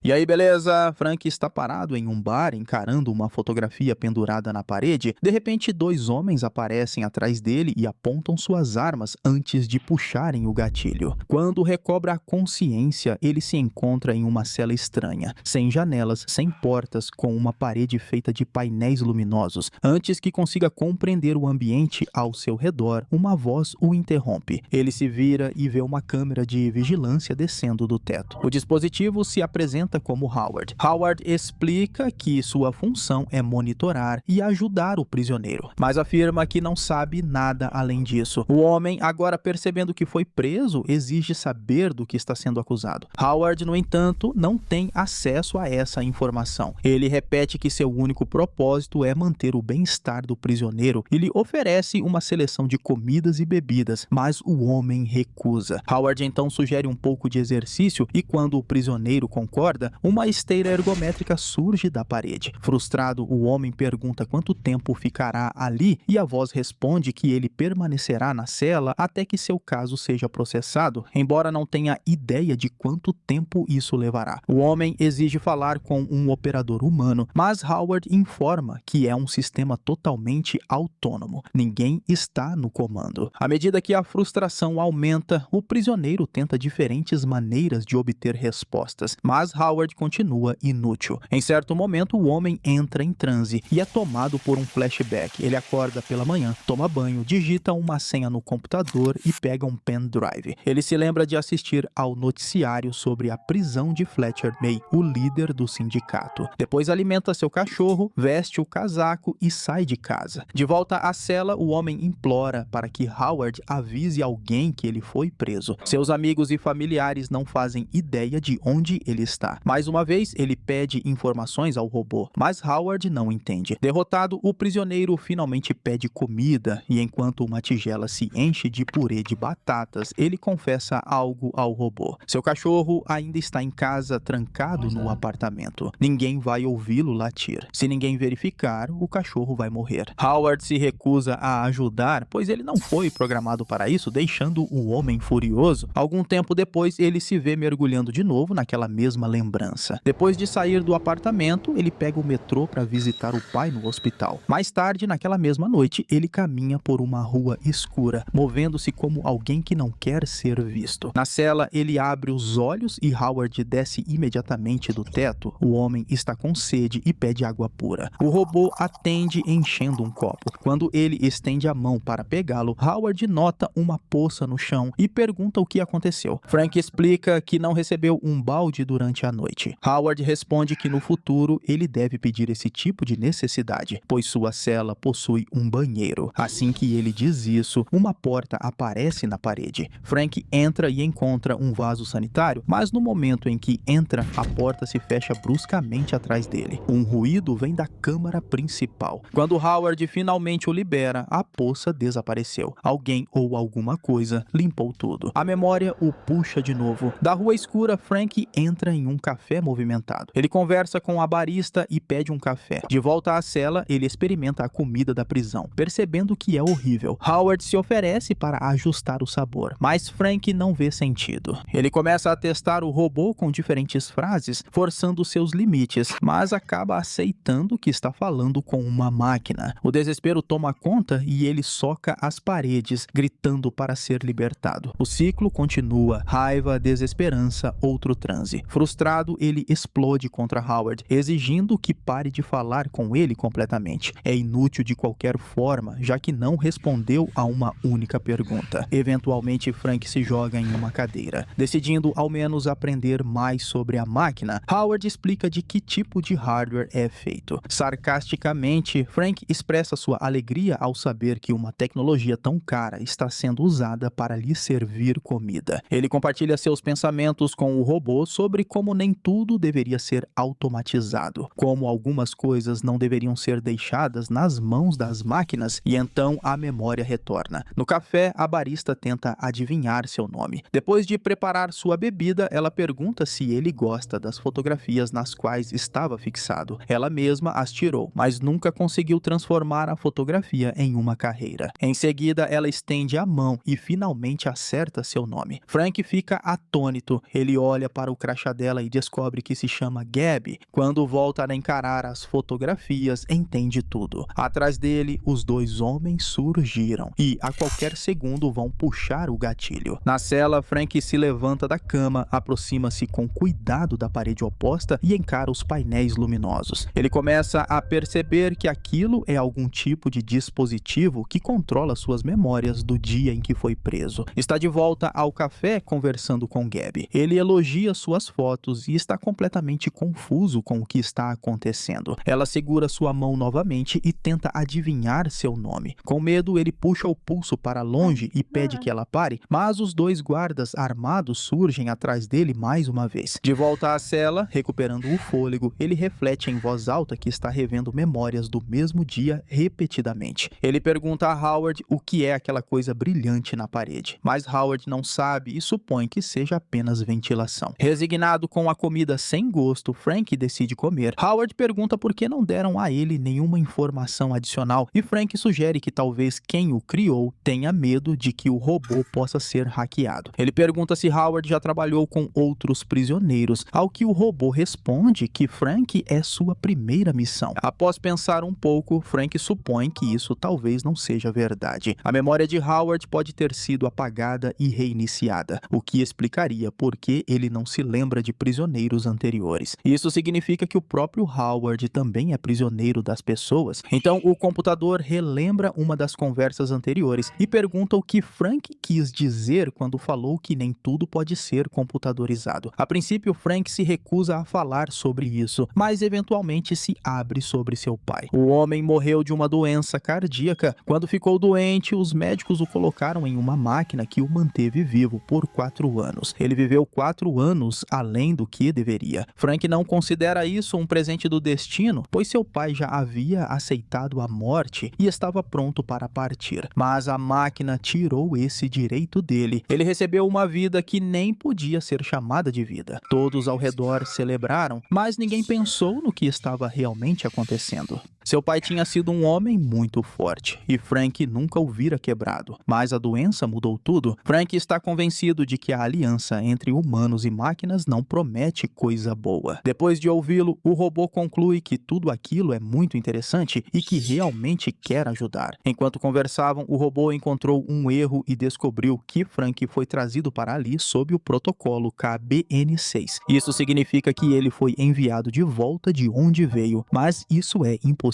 E aí, beleza? Frank está parado em um bar encarando uma fotografia pendurada na parede. De repente, dois homens aparecem atrás dele e apontam suas armas antes de puxarem o gatilho. Quando recobra a consciência, ele se encontra em uma cela estranha, sem janelas, sem portas, com uma parede feita de painéis luminosos. Antes que consiga compreender o ambiente ao seu redor, uma voz o interrompe. Ele se vira e vê uma câmera de vigilância descendo do teto. O dispositivo se apresenta como Howard. Howard explica que sua função é monitorar e ajudar o prisioneiro, mas afirma que não sabe nada além disso. O homem, agora percebendo que foi preso, exige saber do que está sendo acusado. Howard, no entanto, não tem acesso a essa informação. Ele repete que seu único propósito é manter o bem-estar do prisioneiro e lhe oferece uma seleção de comidas e bebidas, mas o homem recusa. Howard então sugere um pouco de exercício e quando o prisioneiro concorda, uma esteira ergométrica surge da parede. Frustrado, o homem pergunta quanto tempo ficará ali e a voz responde que ele permanecerá na cela até que seu caso seja processado, embora não tenha ideia de quanto tempo isso levará. O homem exige falar com um operador humano, mas Howard informa que é um sistema totalmente autônomo. Ninguém está no comando. À medida que a frustração aumenta, o prisioneiro tenta diferentes maneiras de obter respostas, mas Howard continua inútil. Em certo momento, o homem entra em transe e é tomado por um flashback. Ele acorda pela manhã, toma banho, digita uma senha no computador e pega um pendrive. Ele se lembra de assistir ao noticiário sobre a prisão de Fletcher May, o líder do sindicato. Depois alimenta seu cachorro, veste o casaco e sai de casa. De volta à cela, o homem implora para que Howard avise alguém que ele foi preso. Seus amigos e familiares não fazem ideia de onde ele está. Mais uma vez, ele pede informações ao robô, mas Howard não entende. Derrotado, o prisioneiro finalmente pede comida e enquanto uma tigela se enche de purê de batatas, ele confessa algo ao robô. Seu cachorro ainda está em casa, trancado no apartamento. Ninguém vai ouvi-lo latir. Se ninguém verificar, o cachorro vai morrer. Howard se recusa a ajudar, pois ele não foi programado para isso, deixando o homem furioso. Algum tempo depois, ele se vê mergulhando de novo naquela mesma lembrança. Depois de sair do apartamento, ele pega o metrô para visitar o pai no hospital. Mais tarde, naquela mesma noite, ele caminha por uma rua escura, movendo-se como alguém que não quer ser visto. Na cela, ele abre os olhos e Howard desce imediatamente do teto. O homem está com sede e pede água pura. O robô atende enchendo um copo. Quando ele estende a mão para pegá-lo, Howard nota uma poça no chão e pergunta o que aconteceu. Frank explica que não recebeu um balde durante a noite. Howard responde que no futuro ele deve pedir esse tipo de necessidade, pois sua cela possui um banheiro. Assim que ele diz isso, uma porta aparece na parede. Frank entra e encontra um vaso sanitário, mas no momento em que entra, a porta se fecha bruscamente atrás dele. Um ruído vem da câmara principal. Quando Howard finalmente o libera, a poça desapareceu. Alguém ou alguma coisa limpou tudo. A memória o puxa de novo. Da rua escura, Frank entra em um café movimentado. Ele conversa com a barista e pede um café. De volta à cela, ele experimenta a comida da prisão, percebendo que é horrível. Howard se oferece para ajustar o sabor, mas Frank não vê sentido. Ele começa a testar o robô com diferentes frases, forçando seus limites, mas acaba aceitando que está falando com uma máquina. O desespero toma conta e ele soca as paredes, gritando para ser libertado. O ciclo continua: raiva, desesperança, outro transe. Frustrado, ele explode contra Howard, exigindo que pare de falar com ele completamente. É inútil de qualquer forma, já que não respondeu a uma única pergunta. Eventualmente, Frank se joga em uma cadeira. Decidindo ao menos aprender mais sobre a máquina, Howard explica de que tipo de hardware é feito. Sarcasticamente, Frank expressa sua alegria ao saber que uma tecnologia tão cara está sendo usada para lhe servir comida. Ele compartilha seus pensamentos com o robô sobre como nem tudo deveria ser automatizado, como algumas coisas não deveriam ser deixadas nas mãos das máquinas, e então a memória retorna. No café, a barista tenta adivinhar seu nome. Depois de preparar sua bebida, ela pergunta se ele gosta das fotografias nas quais estava fixado. Ela mesma as tirou, mas nunca conseguiu transformar a fotografia em uma carreira. Em seguida, ela estende a mão e finalmente acerta seu nome. Frank fica atônito. Ele olha para o crachá dela e e descobre que se chama Gabby. Quando volta a encarar as fotografias, entende tudo. Atrás dele, os dois homens surgiram e a qualquer segundo vão puxar o gatilho. Na cela, Frank se levanta da cama, aproxima-se com cuidado da parede oposta e encara os painéis luminosos. Ele começa a perceber que aquilo é algum tipo de dispositivo que controla suas memórias do dia em que foi preso. Está de volta ao café conversando com Gabby. Ele elogia suas fotos e está completamente confuso com o que está acontecendo. Ela segura sua mão novamente e tenta adivinhar seu nome. Com medo, ele puxa o pulso para longe e pede que ela pare, mas os dois guardas armados surgem atrás dele mais uma vez. De volta à cela, recuperando o fôlego, ele reflete em voz alta que está revendo memórias do mesmo dia repetidamente. Ele pergunta a Howard o que é aquela coisa brilhante na parede, mas Howard não sabe e supõe que seja apenas ventilação. Resignado com a comida sem gosto, Frank decide comer. Howard pergunta por que não deram a ele nenhuma informação adicional e Frank sugere que talvez quem o criou tenha medo de que o robô possa ser hackeado. Ele pergunta se Howard já trabalhou com outros prisioneiros, ao que o robô responde que Frank é sua primeira missão. Após pensar um pouco, Frank supõe que isso talvez não seja verdade. A memória de Howard pode ter sido apagada e reiniciada, o que explicaria por que ele não se lembra de prisioneiros anteriores. Isso significa que o próprio Howard também é prisioneiro das pessoas. Então o computador relembra uma das conversas anteriores e pergunta o que Frank quis dizer quando falou que nem tudo pode ser computadorizado. A princípio, Frank se recusa a falar sobre isso, mas eventualmente se abre sobre seu pai. O homem morreu de uma doença cardíaca. Quando ficou doente, os médicos o colocaram em uma máquina que o manteve vivo por 4 anos. Ele viveu 4 anos além do que deveria. Frank não considera isso um presente do destino, pois seu pai já havia aceitado a morte e estava pronto para partir. Mas a máquina tirou esse direito dele. Ele recebeu uma vida que nem podia ser chamada de vida. Todos ao redor celebraram, mas ninguém pensou no que estava realmente acontecendo. Seu pai tinha sido um homem muito forte e Frank nunca o vira quebrado, mas a doença mudou tudo. Frank está convencido de que a aliança entre humanos e máquinas não promete coisa boa. Depois de ouvi-lo, o robô conclui que tudo aquilo é muito interessante e que realmente quer ajudar. Enquanto conversavam, o robô encontrou um erro e descobriu que Frank foi trazido para ali sob o protocolo KBN6. Isso significa que ele foi enviado de volta de onde veio, mas isso é impossível.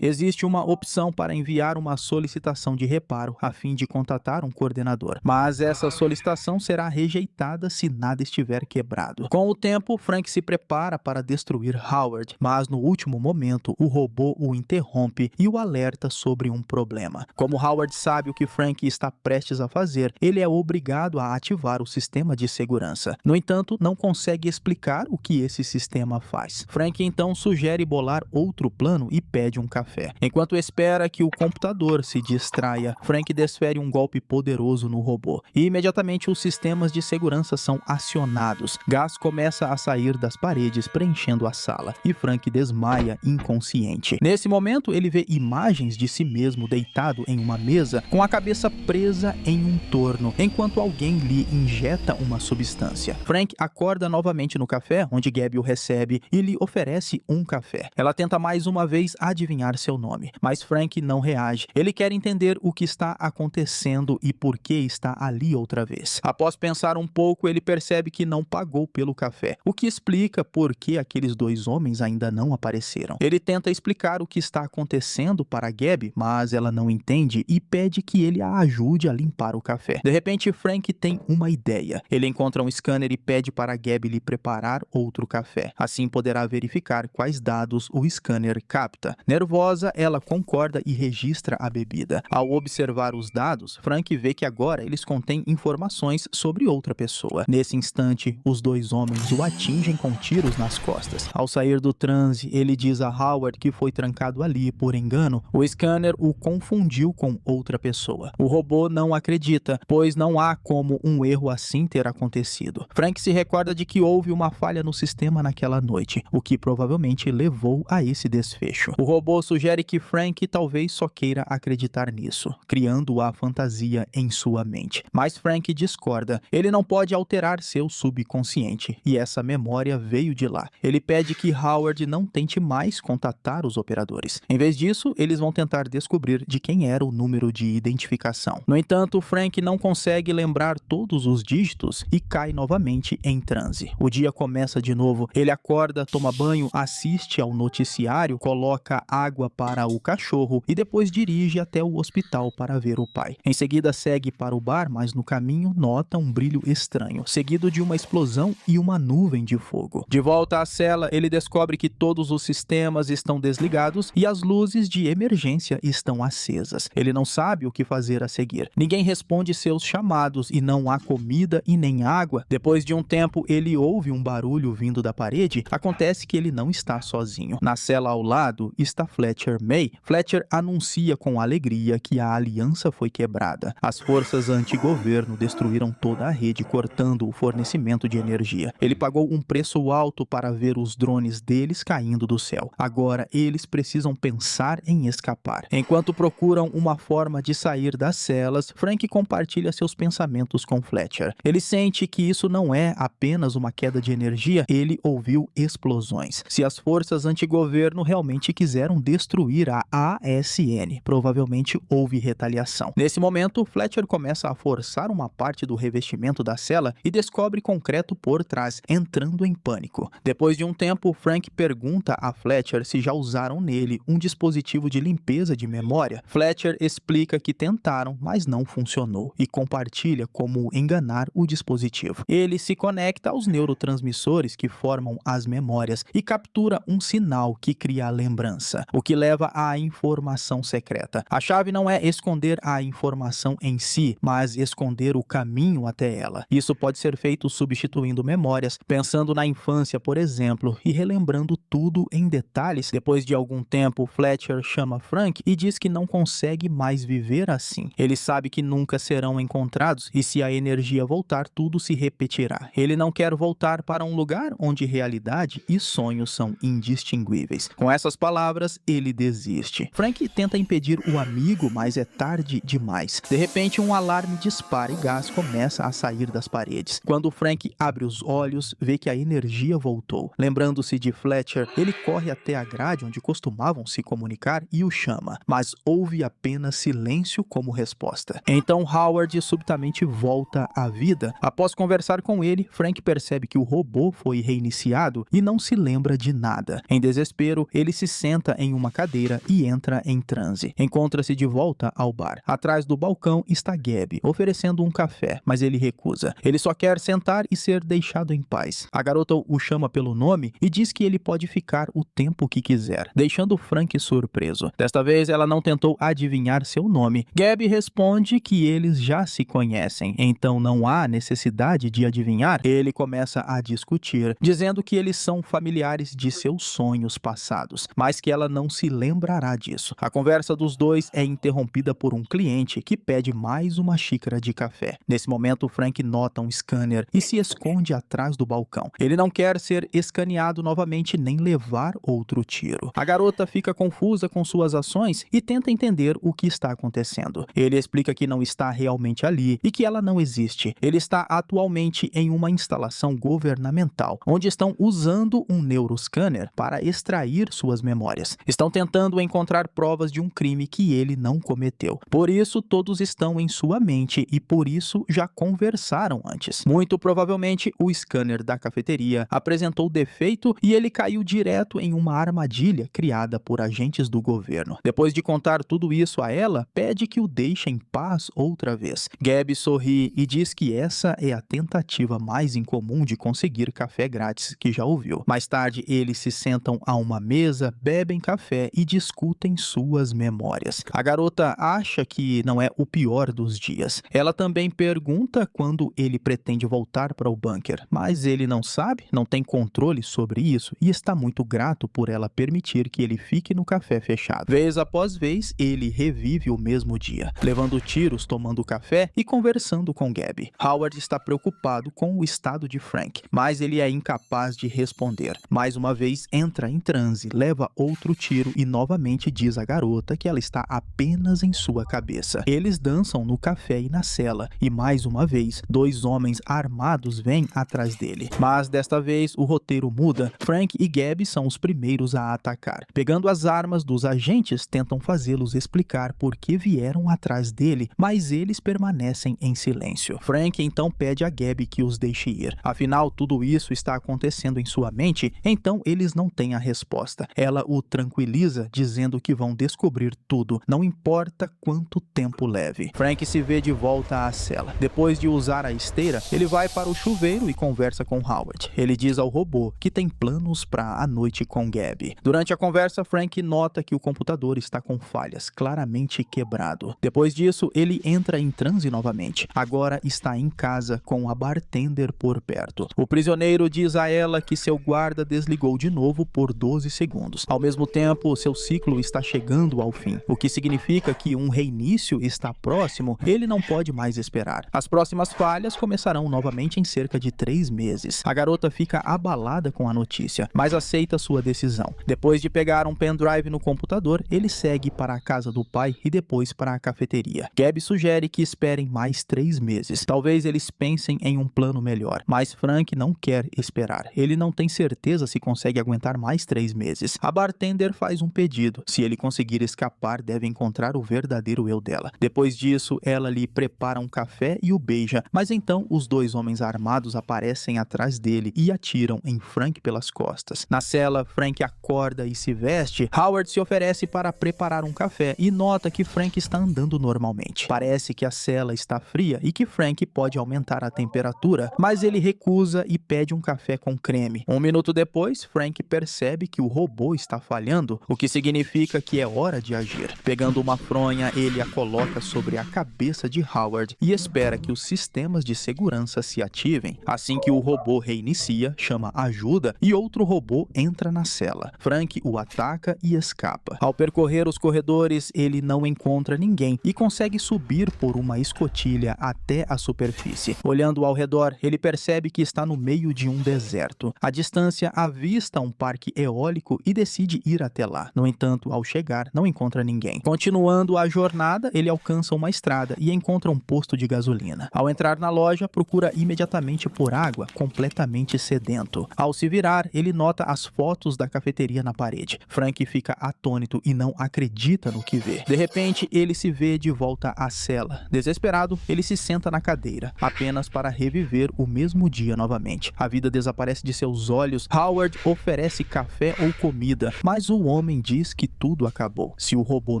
Existe uma opção para enviar uma solicitação de reparo a fim de contatar um coordenador, mas essa solicitação será rejeitada se nada estiver quebrado. Com o tempo, Frank se prepara para destruir Howard, mas no último momento o robô o interrompe e o alerta sobre um problema. Como Howard sabe o que Frank está prestes a fazer, ele é obrigado a ativar o sistema de segurança. No entanto, não consegue explicar o que esse sistema faz. Frank então sugere bolar outro plano e pede um café. Enquanto espera que o computador se distraia, Frank desfere um golpe poderoso no robô e imediatamente os sistemas de segurança são acionados. Gás começa a sair das paredes, preenchendo a sala e Frank desmaia inconsciente. Nesse momento, ele vê imagens de si mesmo deitado em uma mesa com a cabeça presa em um torno, enquanto alguém lhe injeta uma substância. Frank acorda novamente no café, onde Gabby o recebe e lhe oferece um café. Ela tenta mais uma vez adivinhar seu nome, mas Frank não reage. Ele quer entender o que está acontecendo e por que está ali outra vez. Após pensar um pouco, ele percebe que não pagou pelo café, o que explica por que aqueles dois homens ainda não apareceram. Ele tenta explicar o que está acontecendo para Gabby, mas ela não entende e pede que ele a ajude a limpar o café. De repente, Frank tem uma ideia. Ele encontra um scanner e pede para Gabby lhe preparar outro café. Assim poderá verificar quais dados o scanner capta. Nervosa, ela concorda e registra a bebida. Ao observar os dados, Frank vê que agora eles contêm informações sobre outra pessoa. Nesse instante, os dois homens o atingem com tiros nas costas. Ao sair do transe, ele diz a Howard que foi trancado ali por engano. O scanner o confundiu com outra pessoa. O robô não acredita, pois não há como um erro assim ter acontecido. Frank se recorda de que houve uma falha no sistema naquela noite, o que provavelmente levou a esse desfecho. O robô sugere que Frank talvez só queira acreditar nisso, criando a fantasia em sua mente. Mas Frank discorda. Ele não pode alterar seu subconsciente, e essa memória veio de lá. Ele pede que Howard não tente mais contatar os operadores. Em vez disso, eles vão tentar descobrir de quem era o número de identificação. No entanto, Frank não consegue lembrar todos os dígitos e cai novamente em transe. O dia começa de novo. Ele acorda, toma banho, assiste ao noticiário, coloca água para o cachorro e depois dirige até o hospital para ver o pai. Em seguida, segue para o bar, mas no caminho nota um brilho estranho, seguido de uma explosão e uma nuvem de fogo. De volta à cela, ele descobre que todos os sistemas estão desligados e as luzes de emergência estão acesas. Ele não sabe o que fazer a seguir. Ninguém responde seus chamados e não há comida e nem água. Depois de um tempo, ele ouve um barulho vindo da parede. Acontece que ele não está sozinho. Na cela ao lado está Fletcher May. Fletcher anuncia com alegria que a aliança foi quebrada. As forças anti-governo destruíram toda a rede, cortando o fornecimento de energia. Ele pagou um preço alto para ver os drones deles caindo do céu. Agora, eles precisam pensar em escapar. Enquanto procuram uma forma de sair das celas, Frank compartilha seus pensamentos com Fletcher. Ele sente que isso não é apenas uma queda de energia, ele ouviu explosões. Se as forças antigoverno realmente quiseram destruir a ASN, provavelmente houve retaliação. Nesse momento, Fletcher começa a forçar uma parte do revestimento da cela e descobre concreto por trás, entrando em pânico. Depois de um tempo, Frank pergunta a Fletcher se já usaram nele um dispositivo de limpeza de memória. Fletcher explica que tentaram, mas não funcionou, e compartilha como enganar o dispositivo. Ele se conecta aos neurotransmissores que formam as memórias e captura um sinal que cria a lembrança, o que leva à informação secreta. A chave não é esconder a informação em si, mas esconder o caminho até ela. Isso pode ser feito substituindo memórias, pensando na infância, por exemplo, e relembrando tudo em detalhes. Depois de algum tempo, Fletcher chama Frank e diz que não consegue mais viver assim. Ele sabe que nunca serão encontrados e se a energia voltar, tudo se repetirá. Ele não quer voltar para um lugar onde realidade e sonhos são indistinguíveis. Com essas palavras, ele desiste. Frank tenta impedir o amigo, mas é tarde demais. De repente, um alarme dispara e gás começa a sair das paredes. Quando Frank abre os olhos, vê que a energia voltou. Lembrando-se de Fletcher, ele corre até a grade onde costumavam se comunicar e o chama, mas ouve apenas silêncio como resposta. Então Howard subitamente volta à vida. Após conversar com ele, Frank percebe que o robô foi reiniciado e não se lembra de nada. Em desespero, ele se senta em uma cadeira e entra em transe. Encontra-se de volta ao bar. Atrás do balcão está Gabby, oferecendo um café, mas ele recusa. Ele só quer sentar e ser deixado em paz. A garota o chama pelo nome e diz que ele pode ficar o tempo que quiser, deixando Frank surpreso. Desta vez, ela não tentou adivinhar seu nome. Gabby responde que eles já se conhecem, então não há necessidade de adivinhar. Ele começa a discutir, dizendo que eles são familiares de seus sonhos passados, mas que ela não se lembrará disso. A conversa dos dois é interrompida por um cliente que pede mais uma xícara de café. Nesse momento, Frank nota um scanner e se esconde atrás do balcão. Ele não quer ser escaneado novamente nem levar outro tiro. A garota fica confusa com suas ações e tenta entender o que está acontecendo. Ele explica que não está realmente ali e que ela não existe. Ele está atualmente em uma instalação governamental, onde estão usando um neuroscanner para extrair suas memórias. Estão tentando encontrar provas de um crime que ele não cometeu. Por isso, todos estão em sua mente e por isso já conversaram antes. Muito provavelmente, o scanner da cafeteria apresentou defeito e ele caiu direto em uma armadilha criada por agentes do governo. Depois de contar tudo isso a ela, pede que o deixe em paz outra vez. Gabby sorri e diz que essa é a tentativa mais incomum de conseguir café grátis que já ouviu. Mais tarde, eles se sentam a uma mesa, bebem café e discutem suas memórias. A garota acha que não é o pior dos dias. Ela também pergunta quando ele pretende voltar para o bunker, mas ele não sabe, não tem controle sobre isso e está muito grato por ela permitir que ele fique no café fechado. Vez após vez, ele revive o mesmo dia, levando tiros, tomando café e conversando com Gabby. Howard está preocupado com o estado de Frank, mas ele é incapaz de responder. Mais uma vez, entra em transe, leva outro tiro e novamente diz à garota que ela está apenas em sua cabeça. Eles dançam no café e na cela, e mais uma vez, dois homens armados vêm atrás dele. Mas desta vez o roteiro muda. Frank e Gabby são os primeiros a atacar. Pegando as armas dos agentes, tentam fazê-los explicar por que vieram atrás dele, mas eles permanecem em silêncio. Frank então pede a Gabby que os deixe ir. Afinal, tudo isso está acontecendo em sua mente, então eles não têm a resposta. Ela o tranquiliza, dizendo que vão descobrir tudo, não importa quanto tempo leve. Frank se vê de volta à cela. Depois de usar a esteira, ele vai para o chuveiro e conversa com Howard. Ele diz ao robô que tem planos para a noite com Gabby. Durante a conversa, Frank nota que o computador está com falhas, claramente quebrado. Depois disso, ele entra em transe novamente. Agora está em casa com a bartender por perto. O prisioneiro diz a ela que seu guarda desligou de novo por 12 segundos. Ao mesmo tempo, seu ciclo está chegando ao fim, o que significa que um reinício está próximo. Ele não pode mais esperar. As próximas falhas começarão novamente em cerca de 3 meses. A garota fica abalada com a notícia, mas aceita sua decisão. Depois de pegar um pendrive no computador, ele segue para a casa do pai e depois para a cafeteria. Gabby sugere que esperem mais 3 meses. Talvez eles pensem em um plano melhor, mas Frank não quer esperar. Ele não tem certeza se consegue aguentar mais 3 meses. A bartender faz um pedido. Se ele conseguir escapar, deve encontrar o verdadeiro eu dela. Depois disso, ela lhe prepara um café e o beija, mas então os dois homens armados aparecem atrás dele e atiram em Frank pelas costas. Na cela, Frank acorda e se veste. Howard se oferece para preparar um café e nota que Frank está andando normalmente. Parece que a cela está fria e que Frank pode aumentar a temperatura, mas ele recusa e pede um café com creme. 1 minuto depois, Frank percebe que o robô está falhando, o que significa que é hora de agir. Pegando uma fronha, ele a coloca sobre a cabeça de Howard e espera que os sistemas de segurança se ativem. Assim que o robô reinicia, chama ajuda e outro robô entra na cela. Frank o ataca e escapa. Ao percorrer os corredores, ele não encontra ninguém e consegue subir por uma escotilha até a superfície. Olhando ao redor, ele percebe que está no meio de um deserto. À distância, avista um parque eólico e decide ir até lá. No entanto, ao chegar, não encontra ninguém. Continuando a jornada, ele alcança uma estrada e encontra um posto de gasolina. Ao entrar na loja, procura imediatamente por água, completamente sedento. Ao se virar, ele nota as fotos da cafeteria na parede. Frank fica atônito e não acredita no que vê. De repente, ele se vê de volta à cela. Desesperado, ele se senta na cadeira, apenas para reviver o mesmo dia novamente. A vida desaparece de seus olhos. Howard oferece café ou comida, mas o homem diz que tudo acabou. Se o robô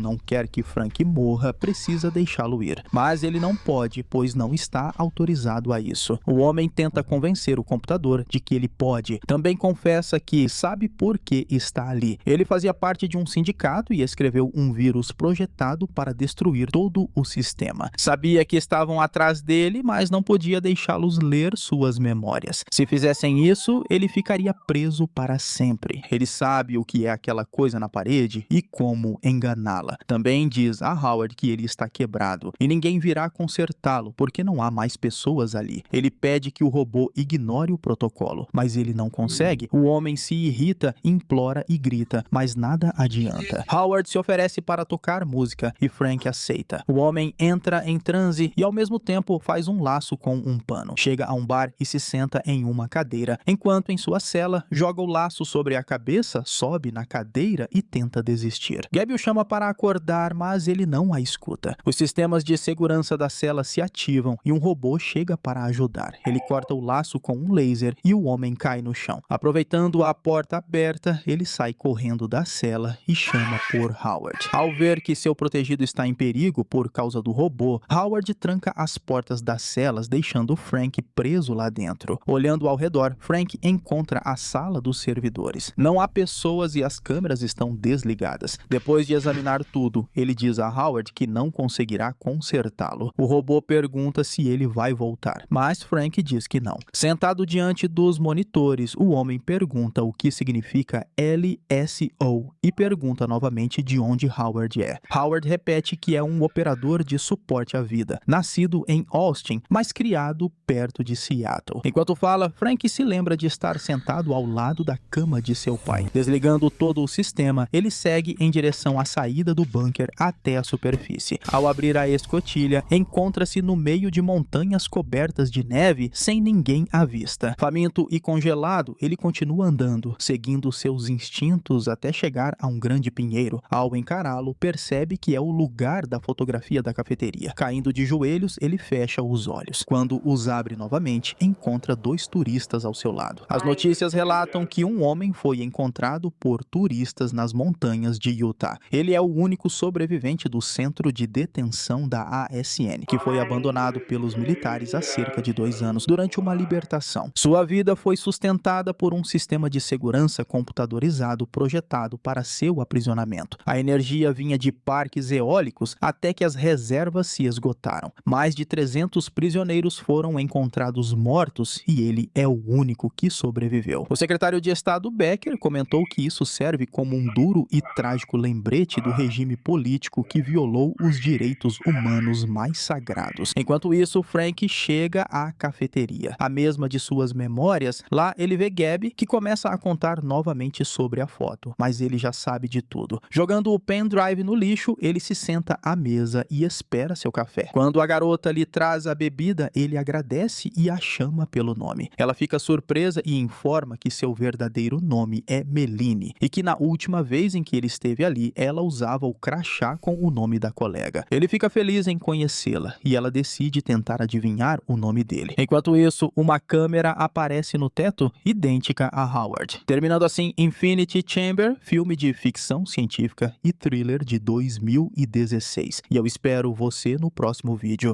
não quer que Frank morra, precisa deixá-lo ir. Mas ele não pode, pois não está autorizado a isso. O homem tenta convencer o computador de que ele pode. Também confessa que sabe por que está ali. Ele fazia parte de um sindicato e escreveu um vírus projetado para destruir todo o sistema. Sabia que estavam atrás dele, mas não podia deixá-los ler suas memórias. Se fizessem isso, ele ficaria preso para sempre. Ele sabe o que é aquela coisa na parede e como enganá-la. Também diz a Howard que ele está quebrado e ninguém virá consertá-lo porque não há mais pessoas ali. Ele pede que o robô ignore o protocolo, mas ele não consegue. O homem se irrita, implora e grita, mas nada adianta. Howard se oferece para tocar música e Frank aceita. O homem entra em transe e ao mesmo tempo faz um laço com um pano. Chega a um bar e se senta em uma cadeira, enquanto em sua cela joga o laço sobre a cabeça, sobe na cadeira e tenta desistir. Gabby o chama para acordar, mas ele não a escuta. Os sistemas de segurança da cela se ativam e um robô chega para ajudar. Ele corta o laço com um laser e o homem cai no chão. Aproveitando a porta aberta, ele sai correndo da cela e chama por Howard. Ao ver que seu protegido está em perigo por causa do robô, Howard tranca as portas das celas, deixando Frank preso lá dentro. Olhando ao redor, Frank encontra a sala dos servidores. Não há pessoas e as câmeras estão desligadas. Depois de examinar tudo, ele diz a Howard que não conseguirá consertá-lo. O robô pergunta se ele vai voltar, mas Frank diz que não. Sentado diante dos monitores, o homem pergunta o que significa LSO e pergunta novamente de onde Howard é. Howard repete que é um operador de suporte à vida, nascido em Austin, mas criado perto de Seattle. Enquanto fala, Frank se lembra de estar sentado ao lado da cama de seu pai. Desligando todo o sistema, ele segue em direção à saída do bunker até a superfície. Ao abrir a escotilha, encontra-se no meio de montanhas cobertas de neve, sem ninguém à vista. Faminto e congelado, ele continua andando, seguindo seus instintos até chegar a um grande pinheiro. Ao encará-lo, percebe que é o lugar da fotografia da cafeteria. Caindo de joelhos, ele fecha os olhos. Quando os abre novamente, encontra 2 turistas ao seu lado. As notícias relatam que um homem foi encontrado por turistas nas montanhas de Utah. Ele é o único sobrevivente do centro de detenção da ASN, que foi abandonado pelos militares há cerca de 2 anos, durante uma libertação. Sua vida foi sustentada por um sistema de segurança computadorizado projetado para seu aprisionamento. A energia vinha de parques eólicos até que as reservas se esgotaram. Mais de 300 prisioneiros foram encontrados mortos e ele é o único que sobreviveu. O secretário de Estado Becker comentou que isso serve como um duro e trágico lembrete do regime político que violou os direitos humanos mais sagrados. Enquanto isso, Frank chega à cafeteria, a mesma de suas memórias. Lá ele vê Gabby, que começa a contar novamente sobre a foto, mas ele já sabe de tudo. Jogando o pendrive no lixo, ele se senta à mesa e espera seu café. Quando a garota lhe traz a bebida, ele agradece e a chama pelo nome. Ela fica surpresa e informa que seu verdadeiro nome é Meline e que na última vez em que ele esteve ali, ela usava o crachá com o nome da colega. Ele fica feliz em conhecê-la e ela decide tentar adivinhar o nome dele. Enquanto isso, uma câmera aparece no teto, idêntica a Howard. Terminando assim Infinity Chamber, filme de ficção científica e thriller de 2016. E eu espero você no próximo vídeo.